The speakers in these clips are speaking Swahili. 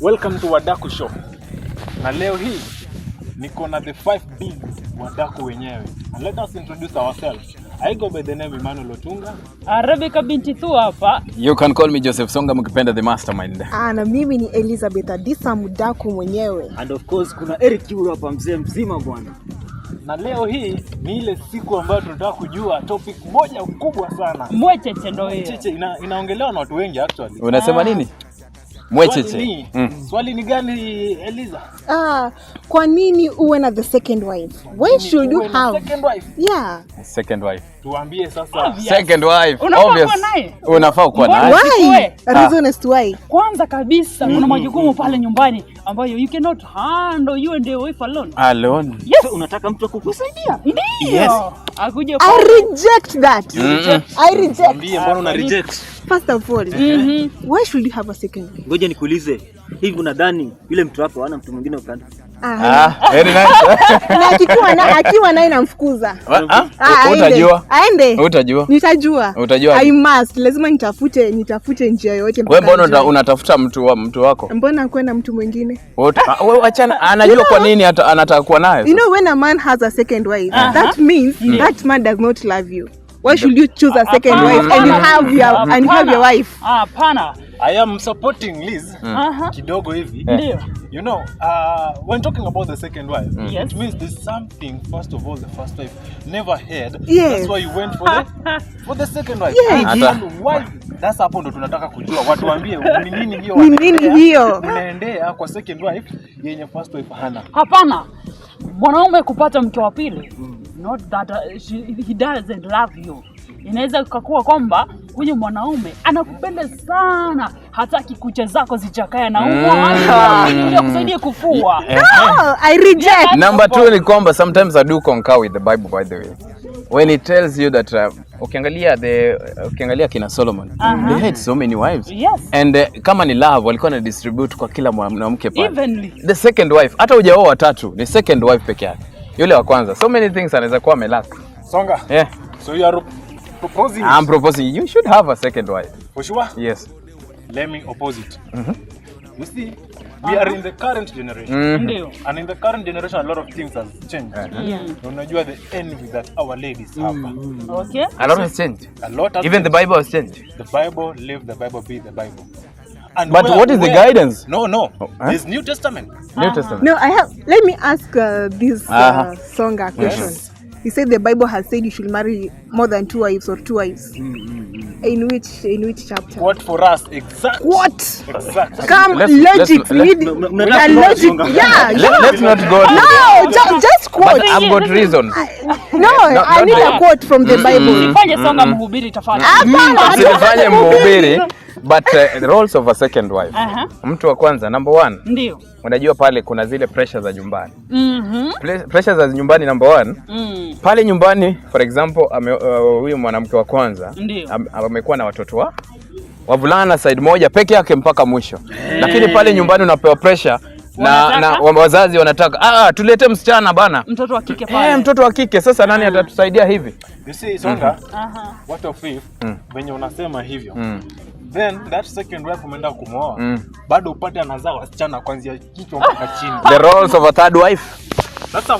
Welcome to Wadaku Show. Na leo hii niko na the 5 big Wadaku wenyewe. And let us introduce ourselves. I go by the name Emmanuel Otunga. Rebecca binti tu hapa. You can call me Joseph Songa mkipenda the mastermind. Na mimi ni Elizabeth Adisa Mudaku mwenyewe. And of course kuna Eric Kiuru hapa mzee mzima bwana. Na leo hii ni ile siku ambayo tunataka kujua topic moja kubwa sana. Mwecheche ndio hiyo. Mwecheche inaongelewa na watu wengi actually. Unasema nini? Mwecheche. Swali ni gani Eliza? Kwa nini uwe na the second wife? Why should you have second wife? Yeah. Second wife. Tuambie sasa. Second wife. Obvious. Unafaa kuwa naye. Why? Reason as to why. Kwanza kabisa kuna majukumu pale nyumbani ambayo you cannot handle you and the wife alone. Alone. Yes. So, unataka mtu akukusaidia? Ndio. Yes. Akuje I reject that. I reject. Tuambie mbona una reject? First of all, why should you have a second wife? Ngoja nikuulize. Hivi unadhani yule mtu wako hana mtu mwingine ukanda? Very nice. Na akiwa naye namfukuza. Utajua. Aende. Utajua. Nitajua. I must. Lazima nitafute njia yote. Wewe mbona unatafuta mtu wako? Mbona kwenda mtu mwingine? Wewe achana, anajua kwa nini anataka kuwa naye. You know, when a man has a second wife, that means that man does not love you. Why should you choose a second wife and you have your wife? Hapana. I am supporting Liz kidogo hivi. Ndio. You know, when talking about the second wife, Yes. it means there's something, first of all, the first wife never had. Yes. That's why you went for the second wife. Yes. And why? That's hapo ndo tunataka kujua. Watu waambie ni nini hiyo Ni nini hiyo? unaendea kwa second wife yenye first wife hana. Hapana. Mwanaume kupata mke wa pili, not that he doesn't love you. Inaweza kuwa kwamba huyu mwanaume anakupenda sana, hataki kucha zako zichakae na ndio kusaidia kufua. No, I reject. Number 2 ni kwamba sometimes I do concur with the Bible, by the way. When it tells you that ukiangalia kina Solomon, they had so many wives. Yes. And kama ni love walikuwa na distribute kwa kila mwanamke pale. Evenly. The second wife, hata hujaoa watatu, ni second wife peke yake. Yule wa kwanza, so many things anaweza kuwa amelaka. Songa. Yeah. So you are proposing? I'm proposing you should have a second wife. For sure? Yes. Let me oppose it. You see, we are in the current generation. Ndio. And in the current generation, a lot of things have changed. Unajua the envy that our ladies have. Okay. A lot has changed. A lot has Even the changed. Bible has changed. The Bible, live the Bible, be the Bible. And But what is the guidance? No. There's New Testament. New Testament. No, let me ask this Songa question. Yes. You said the Bible has said you should marry more than 2 wives or 2 wives. In which chapter? What for us? Exactly. What? Exactly. Come, logic. Logic. Yeah. Let's not go. No, just quote. But I've got reason. I need a quote from the Bible. Fanye Songa mhubiri tafadhali. Usifanye mhubiri, but the roles of a second wife. Mtu wa kwanza, number 1. Ndio. Unajua pale kuna zile pressure za nyumbani. Pressure za nyumbani number 1. Pale nyumbani, for example, huyu mwanamke wa kwanza amekuwa na watoto wavulana side moja peke yake mpaka mwisho. Lakini pale nyumbani unapewa pressure na wazazi wanataka tulete msichana bana. Mtoto wa kike pale. Mtoto wa kike. Sasa nani atatusaidia hivi? You see, Songa, what of if venye unasema hivyo? Then that second wife umeenda kumwoa, bado upate anazaa wasichana kuanzia kichwa mpaka chini. The roles of a third wife. Sasa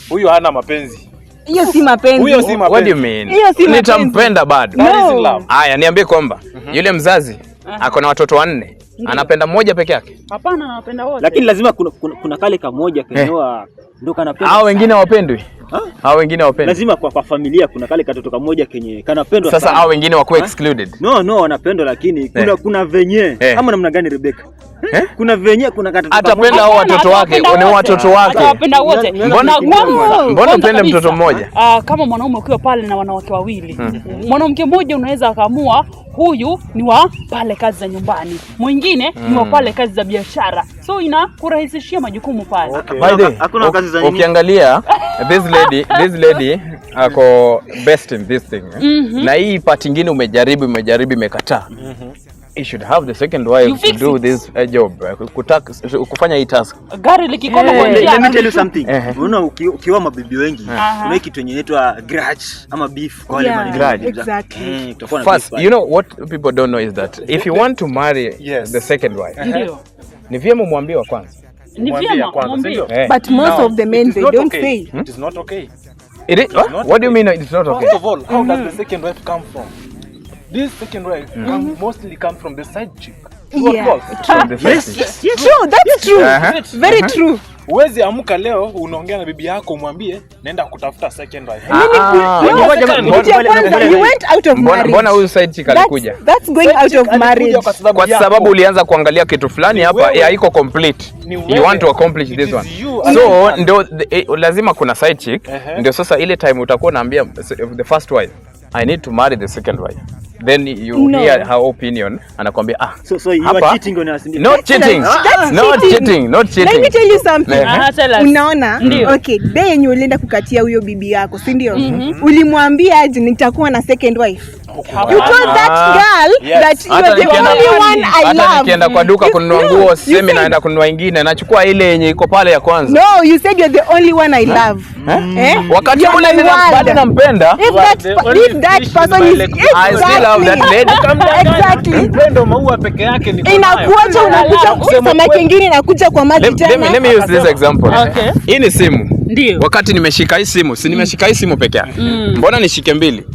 huyu hana mapenzi. Hiyo si mapenzi. What do you mean? Nitampenda bado. That is in love. Haya, niambie kwamba yule mzazi ako na watoto 4. Anapenda mmoja peke yake? Hapana, anapenda wote. Lakini lazima kuna kale kamoja kenyewa ndo kanapenda. Hao wengine hawapendwi? Hao wengine hawapendwi. Lazima kwa familia kuna kale katoto kamoja kenye kanapendwa sana. Sasa hao wengine wako excluded. No, wanapendwa lakini kuna venye kama namna gani Rebecca? Kuna venye kuna katoto. Atapenda hao watoto wake, ni watoto wake. Atapenda wote. Mbona upende mtoto mmoja? Kama mwanaume ukiwa pale na wanawake wawili. Mwanamke mmoja unaweza akaamua huyu ni wa pale kazi za nyumbani, mwingine ni wa pale kazi za biashara, so inakurahisishia majukumu pale. Hakuna kazi za nini. Ukiangalia this lady ako best in this thing. Na hii part nyingine umejaribu imekataa. You should have the second wife to do this job. Kufanya hii task. Gari likikoma kwa njia. Let me tell you something. Unaona ukiwa mabibi wengi, kuna kitu yenye inaitwa grudge ama beef kwa wale grudge. Exactly. First, you know what people don't know is that if you want to marry the second wife, Ni vyema muambie wa kwanza. Ni vyema muambie. But most of the men they don't say. It is not okay. What do you mean it's not okay? First of all, how does the second wife come from? This second wife mostly come from the side chick. Yeah. Yes. True, that's true. Very true. Uwezi amuka leo unaongea na bibi yako umwambie naenda kutafuta second wife. You went out of marriage. Mbona huyu side chick alikuja? That's going out of marriage. Kwa sababu ulianza kuangalia kitu fulani hapa haiko complete. You want to accomplish this one. So ndio lazima kuna side chick. Ndio sasa ile time utakuwa naambia the first wife, I need to marry the second wife. Then you hear her opinion anakuambia so you are cheating on us. Not cheating. Not cheating. Let me tell you something. Unaona? Okay, day yenye ulienda kukatia huyo bibi yako, si ndio? Ulimwambia aje nitakuwa na second wife. You told that girl that you are the only one I love. Hata nikienda kwa duka kununua nguo, sema naenda kununua nyingine, nachukua ile yenye iko pale ya kwanza. No, you said you're the only one I love. Wakati ule bado nampenda. If that person is I still love that lady. Exactly. Mpendo maua peke yake ni inakuacha unakuja kusema kingine inakuja kwa maji tena. Let me use this example. Okay. Hii ni simu. Ndio. Wakati nimeshika hii simu, si nimeshika hii simu peke yake. Mbona nishike mbili?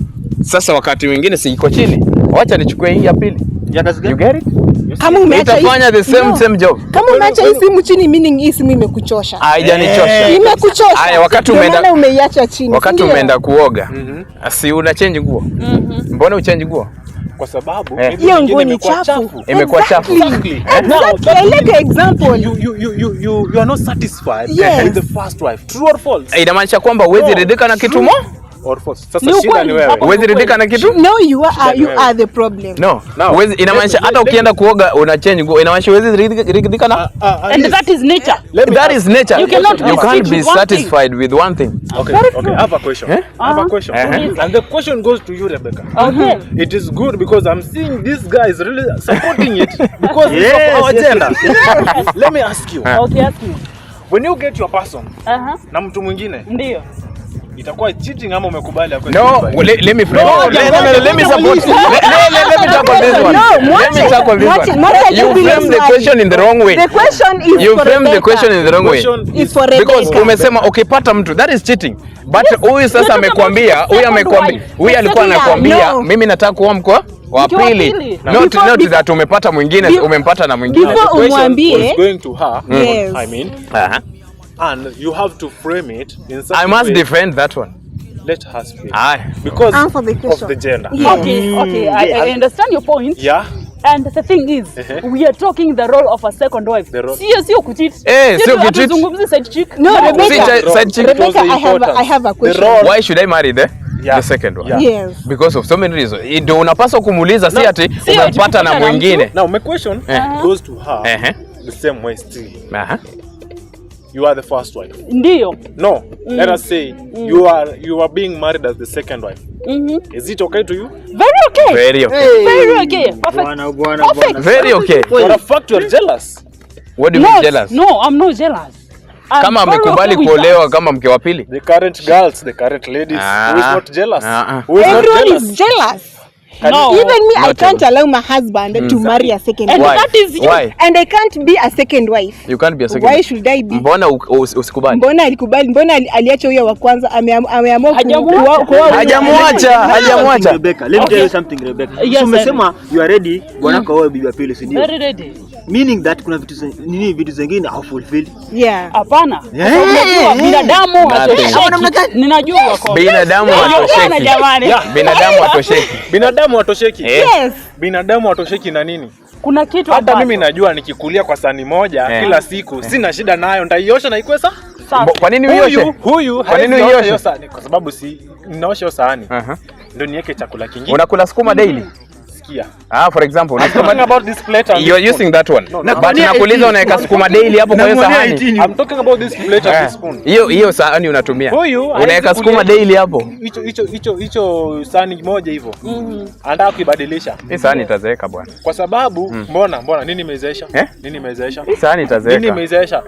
Sasa wakati mwingine si iko chini. Wacha nichukue hii ya pili. You get it? Kama umeacha itafanya the same job. Kama umeacha hii simu chini, meaning hii simu imekuchosha. Haijanichosha. Imekuchosha. Haya, wakati umeiacha chini. Wakati umeenda kuoga, si una change nguo. Mbona uchange nguo? Kwa sababu hiyo nguo ni chafu. Imekuwa chafu. Exactly. I like an example. You are not satisfied with the first wife. True or false? Inamaanisha kwamba huwezi ridhika na kitu mo? Or false. Sasa shida ni wewe. Huwezi ridhika na kitu? No, you are the problem. No. Huwezi, inamaanisha hata ukienda kuoga una change nguo. Inamaanisha huwezi ridhika na and that is nature. That is nature. You can't be satisfied with one thing. Okay. I have a question. And the question goes to you, Rebecca. Okay. It is good because I'm seeing this guy is really supporting it because of our gender. Let me ask you. Okay, ask me. When you get your person na mtu mwingine, ndio itakuwa cheating ama umekubali hapo? No, let me frame. Let me support. Let me talk on this one. Let me talk on this one. You frame the question in the wrong way. The question is you frame the question in the wrong way. Is for because umesema ukipata mtu, that is cheating. But huyu sasa amekwambia, huyu alikuwa anakuambia mimi nataka kuwa mko wa pili. Not that umepata mwingine, umempata na mwingine. Before umwambie going to her, yes. I mean, and you have to frame it in such I must defend that one. Let her speak. Because of the gender. Yeah. Okay, I understand your point. Yeah. And the thing is, we are talking the role of a second wife. Sio kucheat. Sio kucheat. Tuzungumzie side chick. No, Rebecca, I have a question. Why should I marry the second one? Yes. Because of so many reasons. Ndio unapaswa kumuuliza si ati umepata na mwingine. Now my question goes to her the same way still. You are the first wife. Ndio. No, let us say you are being married as the second wife. Is it okay to you? Very okay. Very okay. Hey. Very okay. Perfect. Perfect. Very okay. For a fact you are jealous. What do you mean jealous? No, I'm not jealous. Kama amekubali kuolewa kama mke wa pili. The current girls, the current ladies, who is not jealous? Who is everyone not jealous? Is jealous. No. Even me, I can't allow my husband to marry a second wife. Why? That is you. Why? And I can't be a second wife. You can't be a second Why wife. should I be? Mbona usikubali? Mbona alikubali? Mbona aliacha huyo wa kwanza? Ameamua hajamwacha. Rebecca, let me tell you something, Rebecca. Yes, umesema you are ready bwana kwa wewe bibi pili, si ndio? Very ready. Meaning that kuna vitu zingine au fulfill. Yeah. Hapana. Binadamu hatosheki. Ninajua wako. Binadamu hatosheki. Binadamu hatosheki. Binadamu hatosheki. Yes. Binadamu hatosheki na nini? Kuna kitu hata mimi najua nikikulia kwa sani moja kila siku sina shida nayo, ndaiosha na ikwesa. Kwa nini uioshe? Huyu haiosha hiyo sahani kwa sababu si ninaosha hiyo sahani. Ndio niweke chakula kingine. Unakula sukuma daily? For example, I'm talking about this plate and you're using that one. But nakuuliza unaweka sukuma daily hapo kwa hiyo sahani. I'm talking about this plate and this spoon. Hiyo sahani unatumia. Unaweka sukuma daily hapo. Hicho sahani moja hivyo. Anataka kuibadilisha. Hii sahani itazeeka bwana. Kwa sababu mbona nini imezeesha? Nini imezeesha? Hii sahani itazeeka. Nini imezeesha?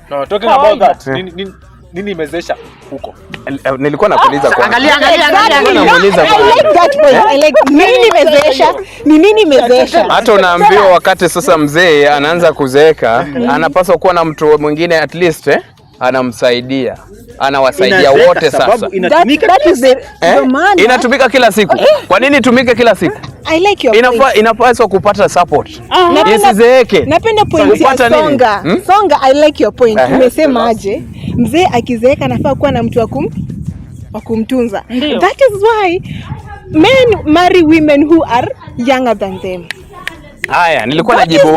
No, talking about that. Nini nini imezesha huko? Nilikuwa nakuuliza kwa. Angalia. I like that point. I like nini imezesha. Hata unaambiwa wakati sasa mzee anaanza kuzeeka, anapaswa kuwa na mtu mwingine at least anamsaidia. Anawasaidia wote sasa. Inatumika kila siku. Kwa nini itumike kila siku? I like your point. Inapaswa kupata support. Isizeeke. Napenda point ya Songa. Songa, I like your point. Umesema aje? Mzee akizeeka anafaa kuwa na mtu wa kumtunza. That is why men marry women who are younger than them. Haya, nilikuwa najibu.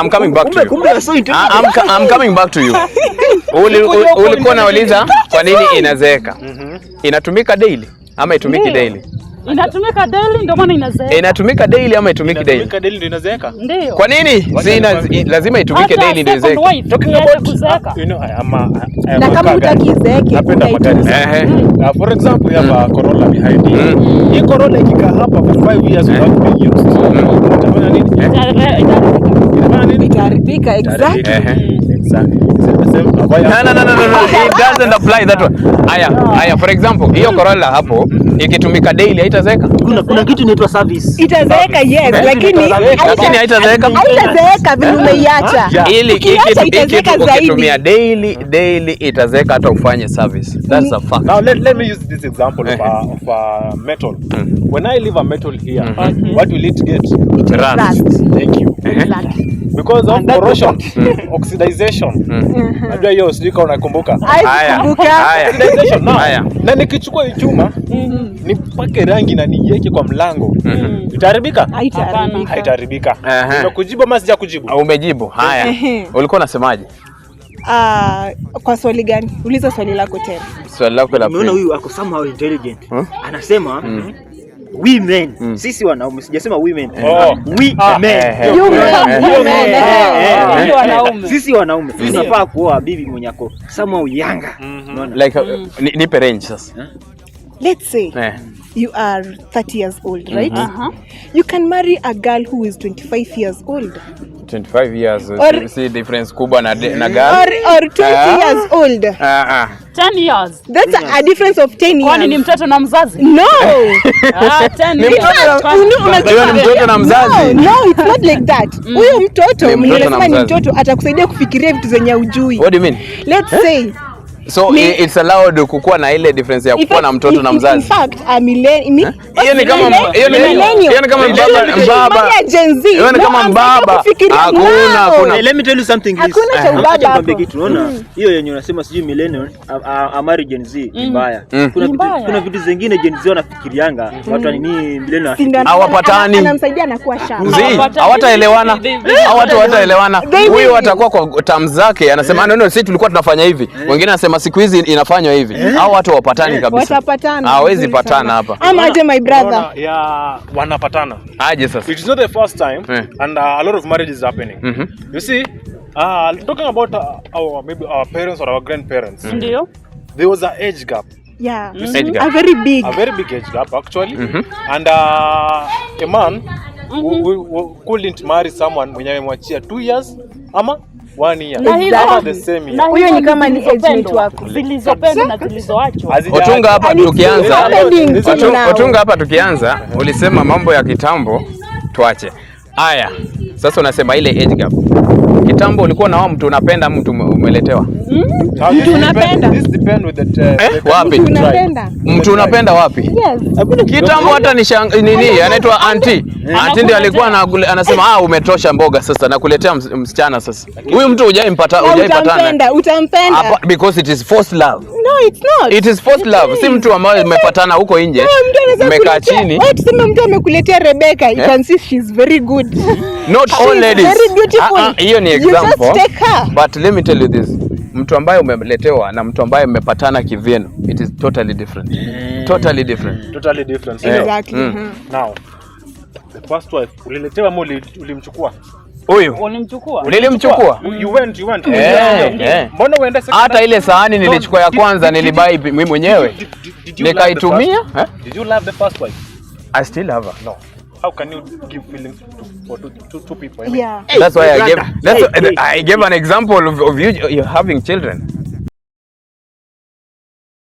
I'm coming back to you. I'm coming back to you. Ulikuwa unauliza kwa nini inazeeka? Inatumika daily ama itumiki daily? Inatumika daily ndio maana inazeeka. Inatumika daily ama itumiki daily? Inatumika daily ndio inazeeka. Ndio. Kwa nini? Lazima itumike daily ndio izeeke. Talking about na kama hutakizeeke napenda magari. For example, you have a Corolla behind you. Hii Corolla ikikaa hapa for 5 years without being used. Utafanya nini? Itaribika. Exactly. No. It doesn't apply that one. Haya, for example, hiyo Corolla hapo ikitumika daily haitazeeka. Kuna kitu inaitwa service. Itazeeka, yes, lakini haitazeeka. Haitazeeka vile umeiacha. Ili ukitumia daily itazeeka hata ufanye service. That's a fact. Now let me use this example of metal. When I leave a metal here, what will it get? Rust. Thank you. Because of corrosion, oxidization. Najua hiyo sijui kama unakumbuka. Oxidization. Na nikichukua hii chuma nipake rangi na niweke kwa mlango, itaharibika? Haitaharibika. Umekujibu ama sija kujibu? Umejibu. Haya. Ulikuwa unasemaje? Kwa swali gani? Uliza swali lako tena. Swali lako la pili. Umeona huyu ako somehow intelligent. Anasema women, sisi wanaume, sijasema women. We men. Sisi wanaume tunafaa kuoa bibi mwenye ako somehow younger. Like nipe range sasa. Let's say you are 30 years old, right? You can marry a girl who is 25 years old. 25 years, see difference kubwa na girl. Or 20 years old. 10 years. That's a difference of 10 years. Kwani ni mtoto na mzazi? No. 10 years. Ni mtoto na mzazi. No, it's not like that. Huyo mtoto, mnasema ni mtoto, atakusaidia kufikiria vitu zenye hujui. What do you mean? Let's say it's allowed kukuwa na ile difference ya kuwa na mtoto na mzazi. In fact, a millennial. Hiyo ni kama baba. Hiyo ni kama baba. Hakuna. Let me tell you something. Hakuna cha ubaba hapo. Unaona? Hiyo yenye unasema sijui millennial amari Gen Z mbaya. Kuna vitu zingine Gen Z wanafikirianga watu nini millennial hawapatani. Anamsaidia na kuwa sharp. Hawataelewana. Hawataelewana. Huyu atakuwa kwa terms zake anasema no, sisi tulikuwa tunafanya hivi. Wengine anasema siku hizi inafanywa hivi. Hao watu wapatani kabisa. Watapatana. Hawezi patana hapa. Ama aje my brother. Wanapatana. Aje sasa. It is not the first time and a lot of marriages is happening. You see, talking about maybe our parents or our grandparents. Ndio. There was an age gap. Yeah. Age gap. A very big age gap actually. And a man who couldn't marry someone mwenye amemwachia 2 years ama 1 year. Exactly. The same year. Huyo ni kama ni age mate wako. Zilizopendwa na zilizoachwa. Otunga hapa tukianza, ulisema mambo ya kitambo tuache. Haya. Sasa unasema ile age gap. Kitambo ulikuwa na mtu unapenda mtu umeletewa. Mtu unapenda. This depend with the wapi? Mtu unapenda wapi? Yes. Kitambo hata nini anaitwa auntie. Auntie ndiye alikuwa anasema umetosha mboga sasa nakuletea msichana sasa. Huyu mtu hujaipatana. Utampenda. Because it is forced love. No, it's not. It is forced love. Si mtu ambaye umepatana huko nje. Umekaa chini. Tuseme mtu amekuletea Rebecca, you can see she's very good. Not all ladies. Very beautiful. Hiyo ni example. You just take her. But let me tell you this. Mtu ambaye umeletewa na mtu ambaye mmepatana kivyenu, it is totally different. Totally different. Totally different. Exactly. Now, the first wife uliletewa ama ulimchukua? Huyu nilimchukua. You went. Mbona uende second? Hata ile sahani nilichukua ya kwanza nilibai mimi mwenyewe. Nikaitumia. Did you love the first wife? I still love her. No. How can you give feelings for two people? Yeah. That's why I gave an example of you having children.